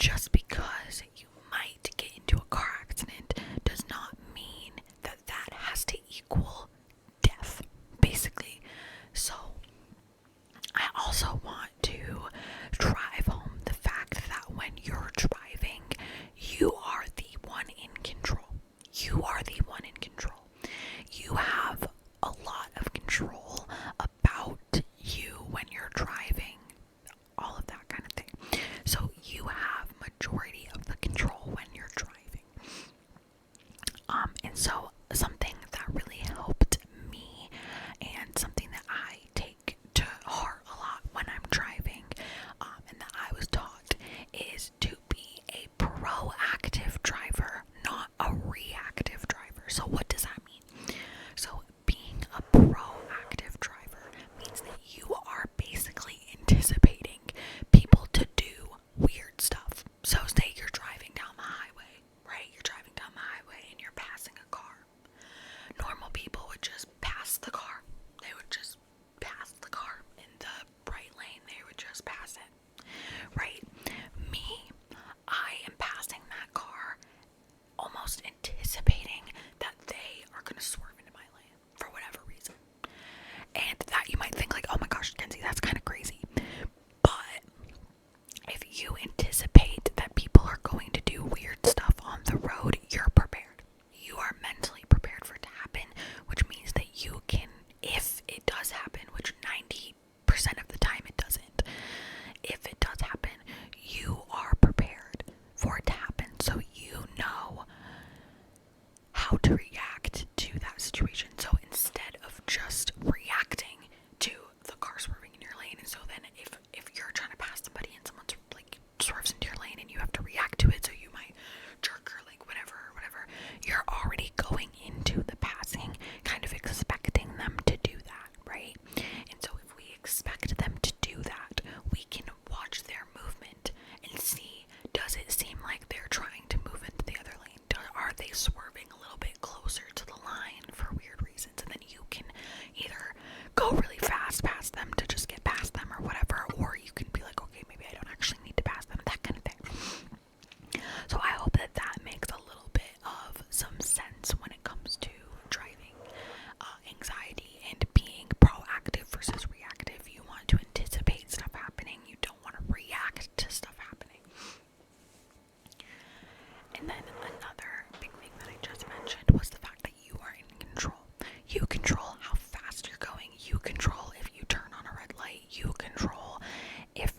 just because you might get into a car accident does not mean that that has to equal death, basically. So I also want to drive home the fact that when you're driving, you are the one in control. You are the one in control. You have a lot of control about you when you're driving, all of that kind of thing. So you have majority of the control when you're driving. And so something that really helped me and something that I take to heart a lot when I'm driving, and that I was taught, is to be a proactive driver, not a reactive driver. So what does that mean? So being a proactive driver means that you are basically anticipating people to do weird stuff. So say you're driving down the highway, right? You're driving down the highway and you're passing a car. Normal people would just pass the car. They would just pass the car in the right lane. They would just pass it, right? Me, I am passing that car almost anticipating that they are going to swerve into my lane for whatever reason. And that you might think like, oh my gosh, Kenzie, that's kind of crazy. But if you anticipate that people are going to do weird stuff on the road, you're prepared. You are mentally prepared for it to happen, which means that you can, if it does happen, which 90% of the time it doesn't, if it does happen, you are prepared for it to happen. So you know how to react to that situation. So instead of just reacting to the car swerving in your lane, and so then if you're trying to pass somebody and someone like swerves into your lane and you have to react to it, so you might jerk or like whatever, you're already going into the passing kind of expecting them to do that, right? And so if we expect them to do that, we can watch their movement and see, does it seem like they're trying to move into the other lane? Are they swerving a little bit closer to the line for weird reasons? And then you can either go really fast past them to just get past them or whatever, or you can be like, okay, maybe I don't actually need to pass them, that kind of thing. So I hope that that makes a little bit of some sense when it comes to driving anxiety and being proactive versus reactive. You want to anticipate stuff happening. You don't want to react to stuff happening. And then another big thing that I just mentioned was the fact that you are in control. You control how fast you're going. You control if you turn on a red light. You control if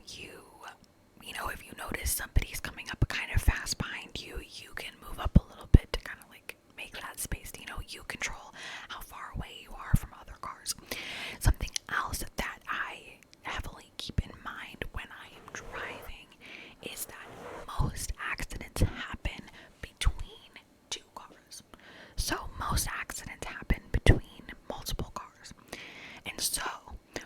if you notice somebody's coming up kind of fast behind you, you can move up a little bit to kind of like make that space. You control how far away you are from other cars. Something else that I heavily keep in mind when I am driving is that most accidents happen between two cars. So most accidents happen between multiple cars. And so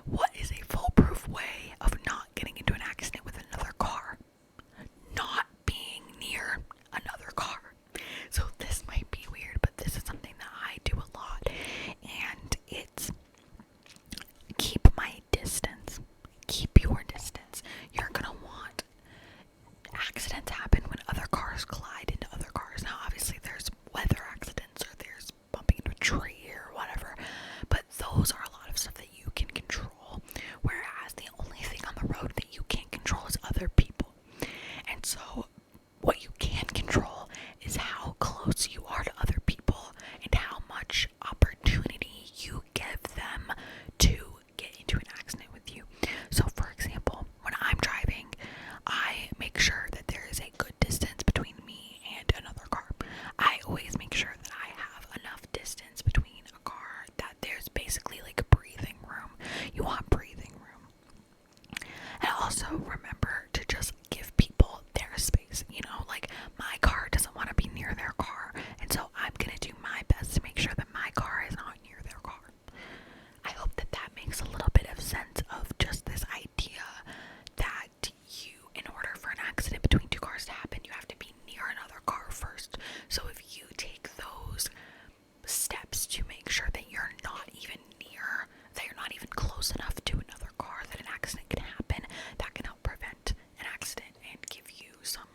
what is a foolproof way of not getting into an accident with another car? Not being near another car. So this might be weird, but this is something that I do a lot, and it's keep my distance. Keep your distance. You're gonna want accidents happen when other cars collide into other cars. Now obviously there's weather accidents or there's bumping into a tree or whatever, but those are a lot of stuff that you can control, whereas the only thing on the road that you can't control is other people. And so what you can control is how close you are to other people and how much opportunity you give them to get into an accident with you. So for example, when I'm driving, I make sure that there is a good distance between me and another car. I always make sure that I have enough distance between a car that there's basically like a breathing room. You want breathing room. And also remember to just give people their space. Like my car doesn't want to be near their car, and so I'm gonna do my best to make sure that my car is not near their car. I hope that that makes a little bit of sense of just this idea that in order for an accident between two cars to happen, you have to be near another car first. So if you take those steps to make sure that you're not even near, that you're not even close enough to another car that an accident can happen, that can help prevent an accident and give you some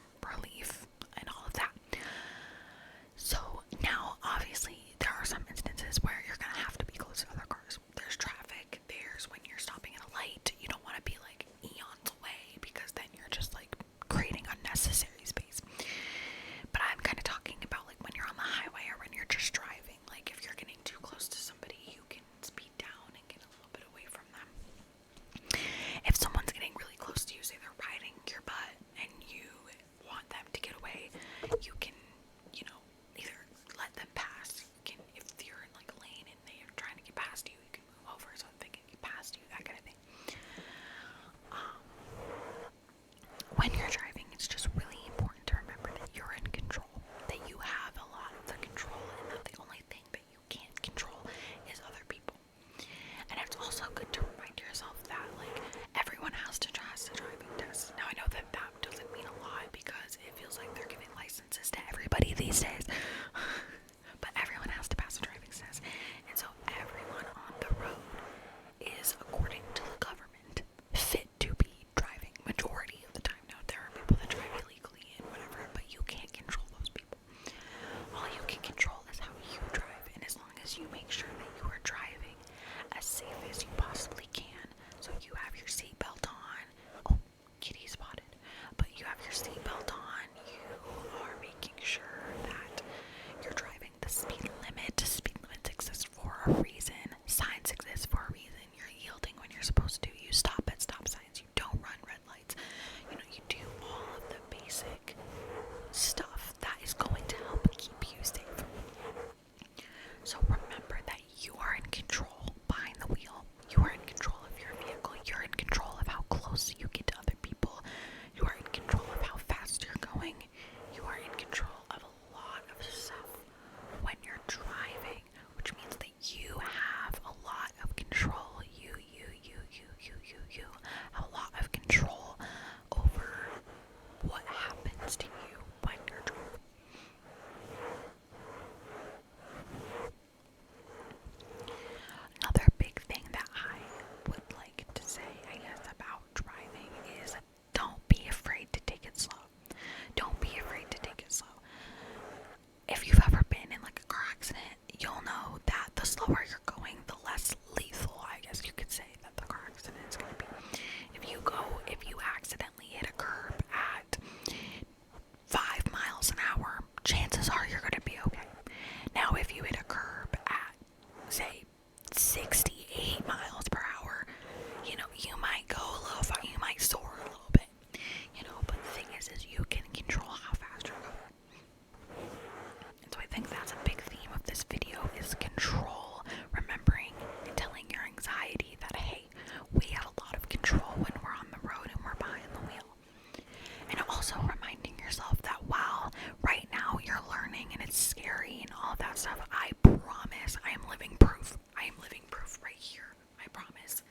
that stuff, I promise I am living proof. I am living proof right here. I promise.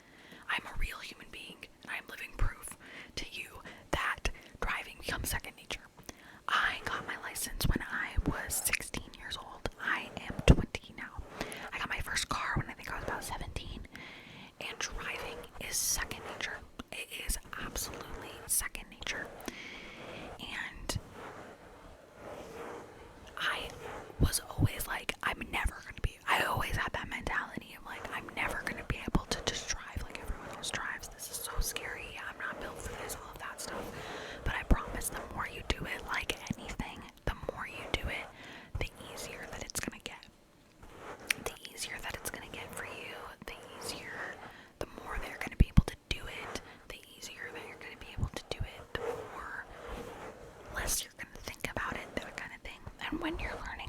I'm a real human being, and I am living proof to you that driving becomes second nature. I got my license when I was 16 years old. I am 20 now. I got my first car when I think I was about 17, and driving is second nature. It is absolutely second nature. And I was always like, I always had that mentality of like, I'm never gonna be able to just drive like everyone else drives. This is so scary. I'm not built for this, all of that stuff. But I promise the more you do it, like anything, the more you do it, the easier that it's gonna get. The easier that it's gonna get for you, the easier, the more that you're gonna be able to do it, the easier that you're gonna be able to do it, the more less you're gonna think about it, that kind of thing. And when you're learning